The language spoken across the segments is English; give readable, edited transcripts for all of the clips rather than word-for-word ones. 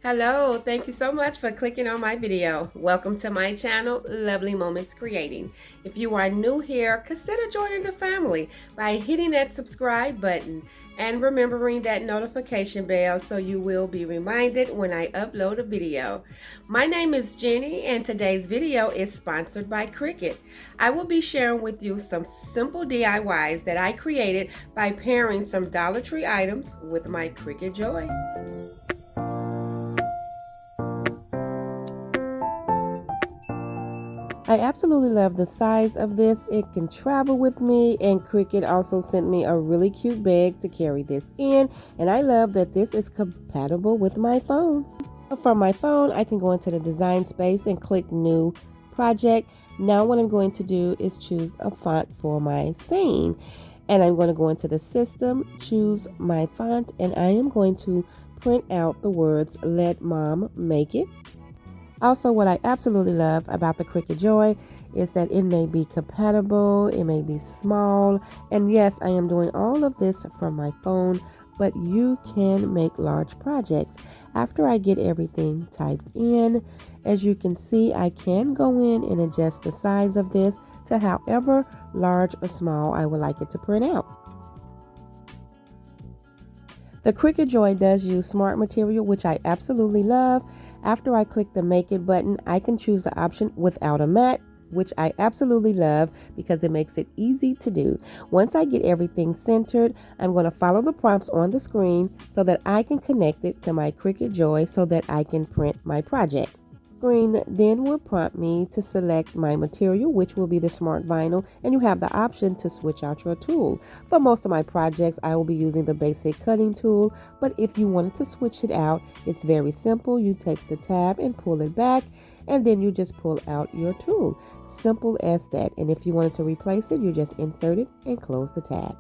Hello, thank you so much for clicking on my video. Welcome to my channel, Lovely Moments Creating. If you are new here, consider joining the family by hitting that subscribe button and remembering that notification bell so you will be reminded when I upload a video. My name is Jenny and today's video is sponsored by Cricut. I will be sharing with you some simple DIYs that I created by pairing some Dollar Tree items with my Cricut Joy. I absolutely love the size of this. It can travel with me, and Cricut also sent me a really cute bag to carry this in, and I love that this is compatible with my phone. From my phone, I can go into the design space and click new project. Now what I'm going to do is choose a font for my saying, and I'm going to go into the system, choose my font, and I am going to print out the words "Let Mom Make It." Also, what I absolutely love about the Cricut Joy is that it may be compatible, it may be small, and yes, I am doing all of this from my phone, but you can make large projects. After I get everything typed in, as you can see, I can go in and adjust the size of this to however large or small I would like it to print out. The Cricut Joy does use smart material, which I absolutely love. After I click the Make It button, I can choose the option without a mat, which I absolutely love because it makes it easy to do. Once I get everything centered, I'm going to follow the prompts on the screen so that I can connect it to my Cricut Joy so that I can print my project. Screen then will prompt me to select my material, which will be the smart vinyl, and you have the option to switch out your tool. For most of my projects, I will be using the basic cutting tool, but if you wanted to switch it out, it's very simple. You take the tab and pull it back, and then you just pull out your tool. Simple as that. And if you wanted to replace it, you just insert it and close the tab.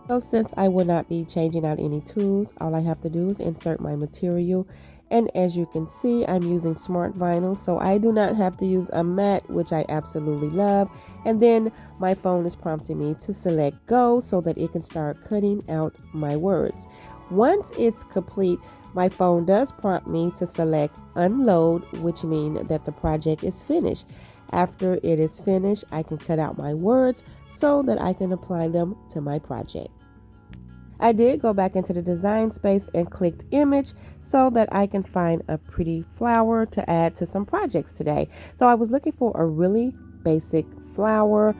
So since I will not be changing out any tools, all I have to do is insert my material. And as you can see, I'm using smart vinyl, so I do not have to use a mat, which I absolutely love. And then my phone is prompting me to select go so that it can start cutting out my words. Once it's complete, my phone does prompt me to select unload, which means that the project is finished. After it is finished, I can cut out my words so that I can apply them to my project. I did go back into the design space and clicked image so that I can find a pretty flower to add to some projects today. So I was looking for a really basic flower,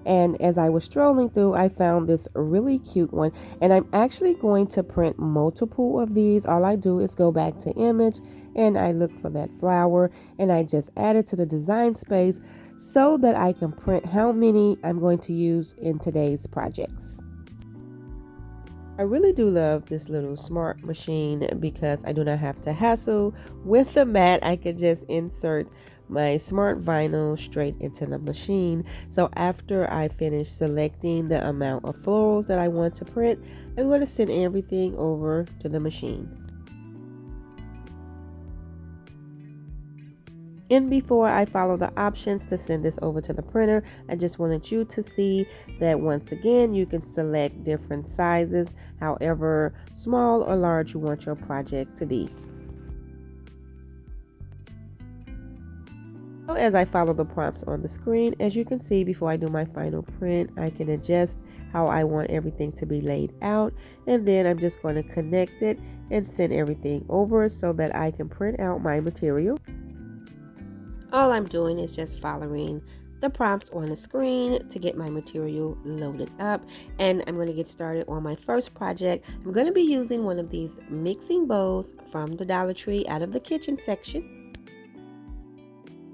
and as I was strolling through, I found this really cute one, and I'm actually going to print multiple of these. All I do is go back to image and I look for that flower, and I just add it to the design space so that I can print how many I'm going to use in today's projects. I really do love this little smart machine because I do not have to hassle with the mat. I can just insert my smart vinyl straight into the machine. So after I finish selecting the amount of florals that I want to print, I'm going to send everything over to the machine. And before I follow the options to send this over to the printer, I just wanted you to see that once again, you can select different sizes, however small or large you want your project to be. So as I follow the prompts on the screen, as you can see, before I do my final print, I can adjust how I want everything to be laid out. And then I'm just going to connect it and send everything over so that I can print out my material. All I'm doing is just following the prompts on the screen to get my material loaded up, and I'm going to get started on my first project. I'm going to be using one of these mixing bowls from the Dollar Tree out of the kitchen section.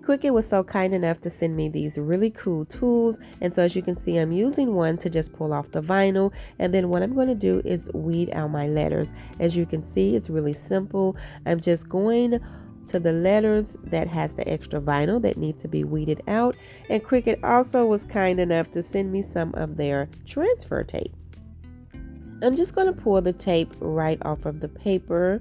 Cricut was so kind enough to send me these really cool tools, and so as you can see, I'm using one to just pull off the vinyl, and then what I'm going to do is weed out my letters. As you can see, it's really simple. I'm just going to the letters that has the extra vinyl that need to be weeded out, and Cricut also was kind enough to send me some of their transfer tape. I'm just going to pull the tape right off of the paper,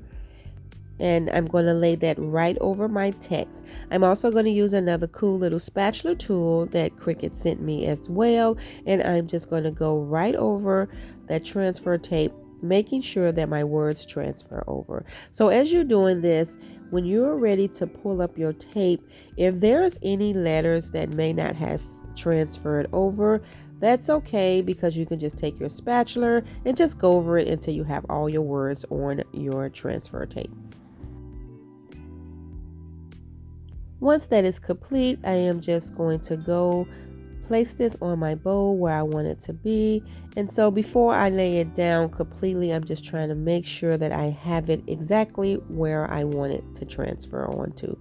and I'm going to lay that right over my text. I'm also going to use another cool little spatula tool that Cricut sent me as well, and I'm just going to go right over that transfer tape making sure that my words transfer over. So as you're doing this, when you're ready to pull up your tape, if there's any letters that may not have transferred over, that's okay, because you can just take your spatula and just go over it until you have all your words on your transfer tape. Once that is complete, I am just going to go place this on my bowl where I want it to be. And so before I lay it down completely, I'm just trying to make sure that I have it exactly where I want it to transfer onto.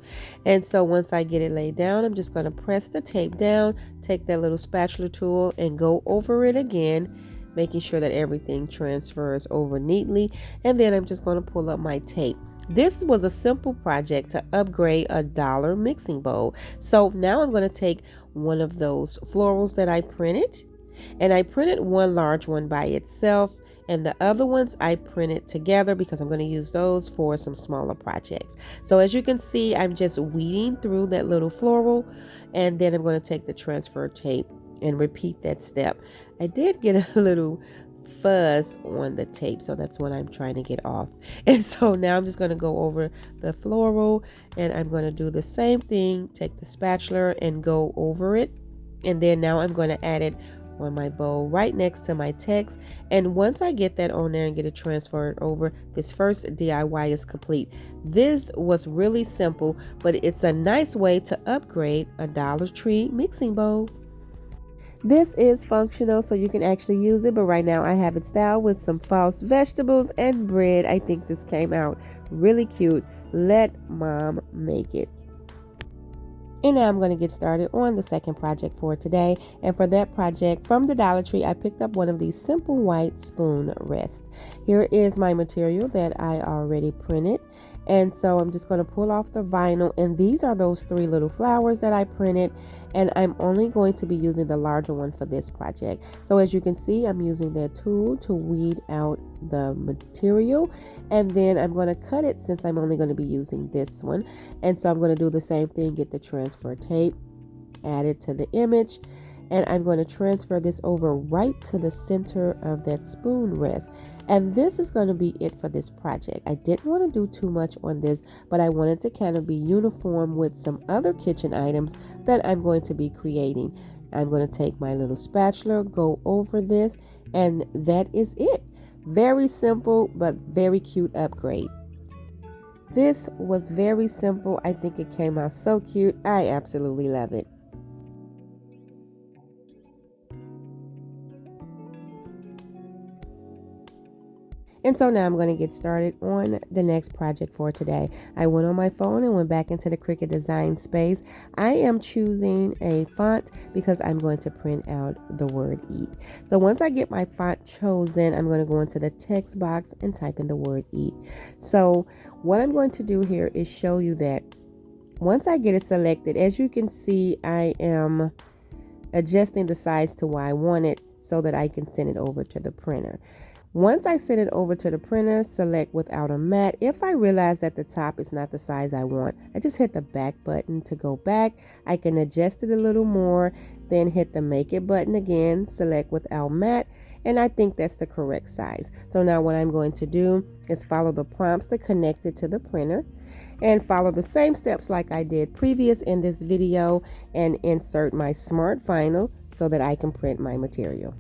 And so once I get it laid down, I'm just going to press the tape down, take that little spatula tool and go over it again, making sure that everything transfers over neatly. And then I'm just going to pull up my tape. This was a simple project to upgrade a dollar mixing bowl. So now I'm going to take one of those florals that I printed, and I printed one large one by itself, and the other ones I printed together because I'm going to use those for some smaller projects. So as you can see, I'm just weeding through that little floral, and then I'm going to take the transfer tape and repeat that step. I did get a little fuzz on the tape, so that's what I'm trying to get off. And so now I'm just going to go over the floral, and I'm going to do the same thing, take the spatula and go over it, and then now I'm going to add it on my bowl right next to my text. And once I get that on there and get it transferred over, this first DIY is complete. This was really simple, but it's a nice way to upgrade a Dollar Tree mixing bowl. This is functional, so you can actually use it, but right now I have it styled with some false vegetables and bread. I think this came out really cute. Let mom make it. And now I'm going to get started on the second project for today. And for that project, from the Dollar Tree, I picked up one of these simple white spoon rests. Here is my material that I already printed. And so I'm just going to pull off the vinyl, and these are those 3 little flowers that I printed, and I'm only going to be using the larger one for this project. So as you can see, I'm using that tool to weed out the material, and then I'm going to cut it since I'm only going to be using this one. And so I'm going to do the same thing, get the transfer tape, add it to the image, and I'm going to transfer this over right to the center of that spoon rest. And this is going to be it for this project. I didn't want to do too much on this, but I wanted to kind of be uniform with some other kitchen items that I'm going to be creating. I'm going to take my little spatula, go over this, and that is it. Very simple, but very cute upgrade. This was very simple. I think it came out so cute. I absolutely love it. And so now I'm going to get started on the next project for today. I went on my phone and went back into the Cricut design space. I am choosing a font because I'm going to print out the word eat. So once I get my font chosen, I'm going to go into the text box and type in the word eat. So what I'm going to do here is show you that once I get it selected, as you can see, I am adjusting the size to where I want it so that I can send it over to the printer. Once I send it over to the printer, select without a mat. If I realize that the top is not the size I want, I just hit the back button to go back. I can adjust it a little more, then hit the make it button again, select without mat, and I think that's the correct size. So now what I'm going to do is follow the prompts to connect it to the printer and follow the same steps like I did previous in this video and insert my smart vinyl so that I can print my material.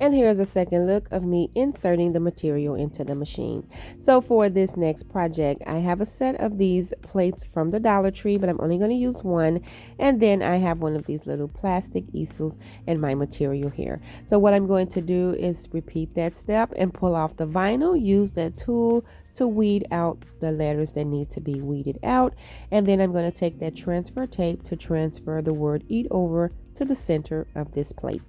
And here's a second look of me inserting the material into the machine. So for this next project, I have a set of these plates from the Dollar Tree, but I'm only going to use one. And then I have one of these little plastic easels and my material here. So what I'm going to do is repeat that step and pull off the vinyl, use that tool to weed out the letters that need to be weeded out. And then I'm going to take that transfer tape to transfer the word eat over to the center of this plate.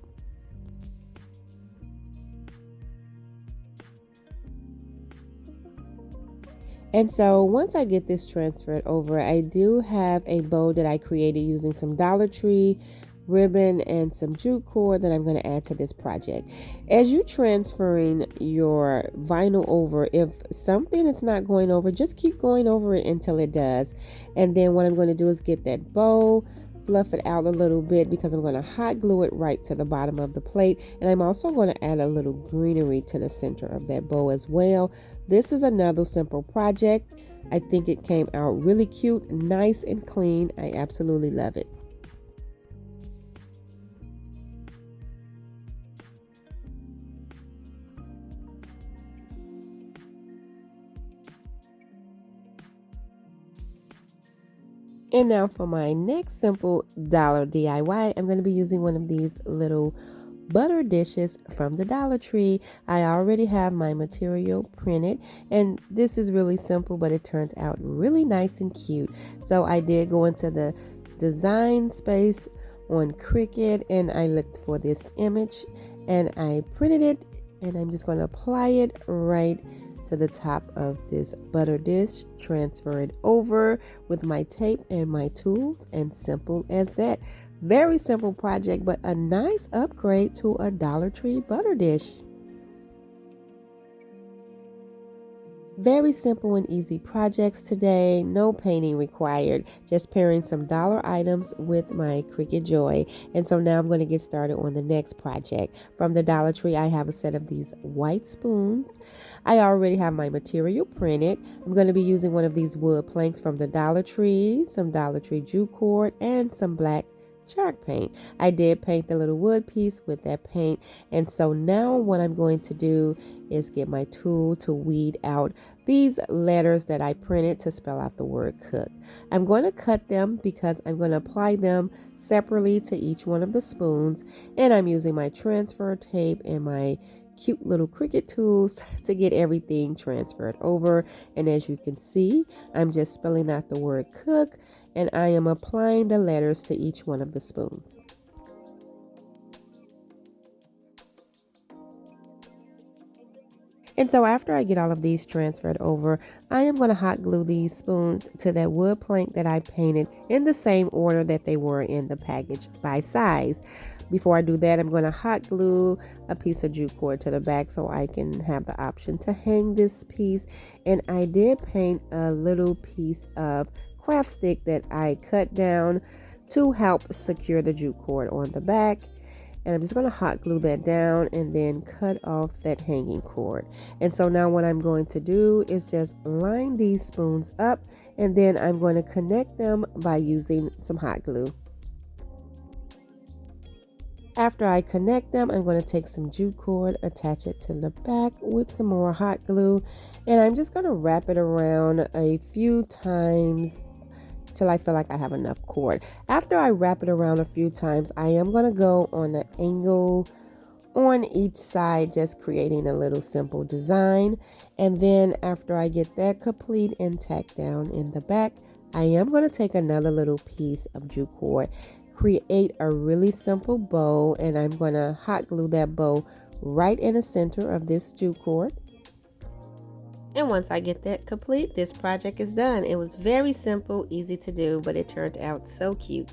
And so once I get this transferred over, I do have a bow that I created using some Dollar Tree ribbon and some jute cord that I'm going to add to this project. As you're transferring your vinyl over, if something is not going over, just keep going over it until it does. And then what I'm going to do is get that bow, fluff it out a little bit because I'm going to hot glue it right to the bottom of the plate. And I'm also going to add a little greenery to the center of that bow as well. This is another simple project. I think it came out really cute, nice and clean. I absolutely love it. And now for my next simple dollar DIY, I'm going to be using one of these little butter dishes from the Dollar Tree. I already have my material printed, and this is really simple, but it turned out really nice and cute. So I did go into the design space on Cricut, and I looked for this image, and I printed it, and I'm just going to apply it right to the top of this butter dish, transfer it over with my tape and my tools, and simple as that. Very simple project, but a nice upgrade to a Dollar Tree butter dish. Very simple and easy projects today, no painting required, just pairing some dollar items with my Cricut Joy. And so now I'm going to get started on the next project. From the Dollar Tree, I have a set of these white spoons. I already have my material printed. I'm going to be using one of these wood planks from the Dollar Tree, some Dollar Tree jute cord, and some black chalk paint. I did paint the little wood piece with that paint, and so now what I'm going to do is get my tool to weed out these letters that I printed to spell out the word cook. I'm going to cut them because I'm going to apply them separately to each one of the spoons, and I'm using my transfer tape and my cute little Cricut tools to get everything transferred over. And as you can see, I'm just spelling out the word cook, and I am applying the letters to each one of the spoons. And so after I get all of these transferred over, I am going to hot glue these spoons to that wood plank that I painted in the same order that they were in the package by size. Before I do that, I'm going to hot glue a piece of jute cord to the back so I can have the option to hang this piece. And I did paint a little piece of craft stick that I cut down to help secure the jute cord on the back. And I'm just going to hot glue that down and then cut off that hanging cord. And so now what I'm going to do is just line these spoons up, and then I'm going to connect them by using some hot glue. After I connect them, I'm going to take some jute cord, attach it to the back with some more hot glue, and I'm just going to wrap it around a few times till I feel like I have enough cord. After I wrap it around a few times, I am going to go on an angle on each side, just creating a little simple design. And then after I get that complete and tacked down in the back, I am going to take another little piece of jute cord, create a really simple bow, and I'm going to hot glue that bow right in the center of this jute cord. And once I get that complete, this project is done. It was very simple, easy to do, but it turned out so cute.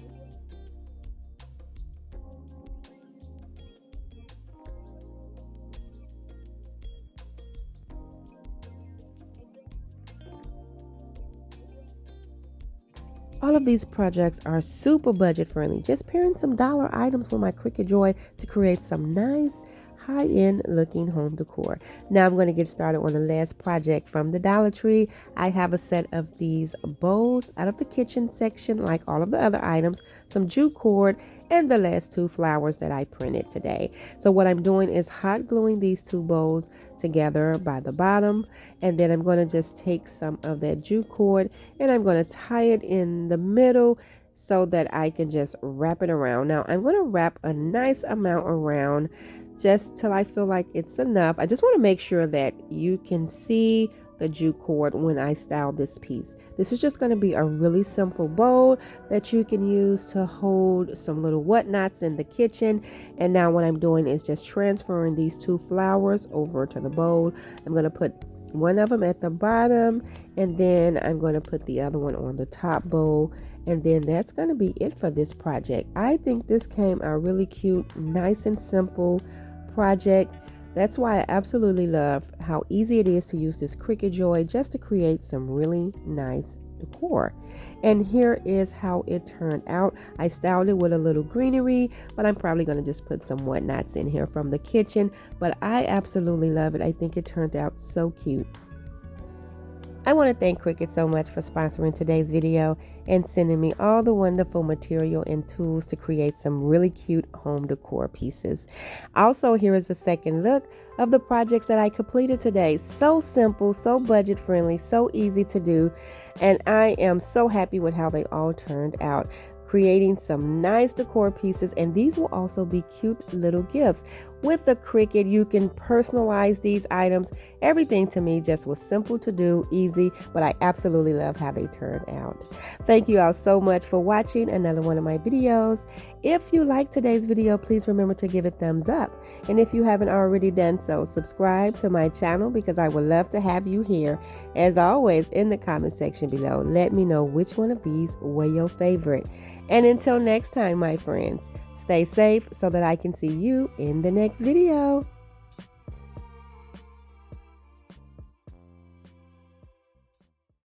All of these projects are super budget friendly. Just pairing some dollar items with my Cricut Joy to create some nice high-end looking home decor. Now I'm going to get started on the last project from the Dollar Tree. I have a set of these bows out of the kitchen section, like all of the other items, some jute cord, and the last two flowers that I printed today. So what I'm doing is hot gluing these two bows together by the bottom, and then I'm going to just take some of that jute cord and I'm going to tie it in the middle so that I can just wrap it around. Now I'm going to wrap a nice amount around just till I feel like it's enough. I just want to make sure that you can see the jute cord when I style this piece. This is just going to be a really simple bow that you can use to hold some little whatnots in the kitchen. And now what I'm doing is just transferring these two flowers over to the bowl. I'm going to put one of them at the bottom, and then I'm going to put the other one on the top bowl, and then that's going to be it for this project. I think this came out really cute, nice and simple project. That's why I absolutely love how easy it is to use this Cricut Joy just to create some really nice decor. And here is how it turned out. I styled it with a little greenery, but I'm probably going to just put some whatnots in here from the kitchen. But I absolutely love it. I think it turned out so cute. I want to thank Cricut so much for sponsoring today's video and sending me all the wonderful material and tools to create some really cute home decor pieces. Also, here is a second look of the projects that I completed today. So simple, so budget friendly, so easy to do, and I am so happy with how they all turned out. Creating some nice decor pieces, and these will also be cute little gifts. With the Cricut, you can personalize these items. Everything to me just was simple to do, easy, but I absolutely love how they turned out. Thank you all so much for watching another one of my videos. If you liked today's video, please remember to give it a thumbs up. And if you haven't already done so, subscribe to my channel because I would love to have you here. As always, in the comment section below, let me know which one of these were your favorite. And until next time, my friends, stay safe so that I can see you in the next video.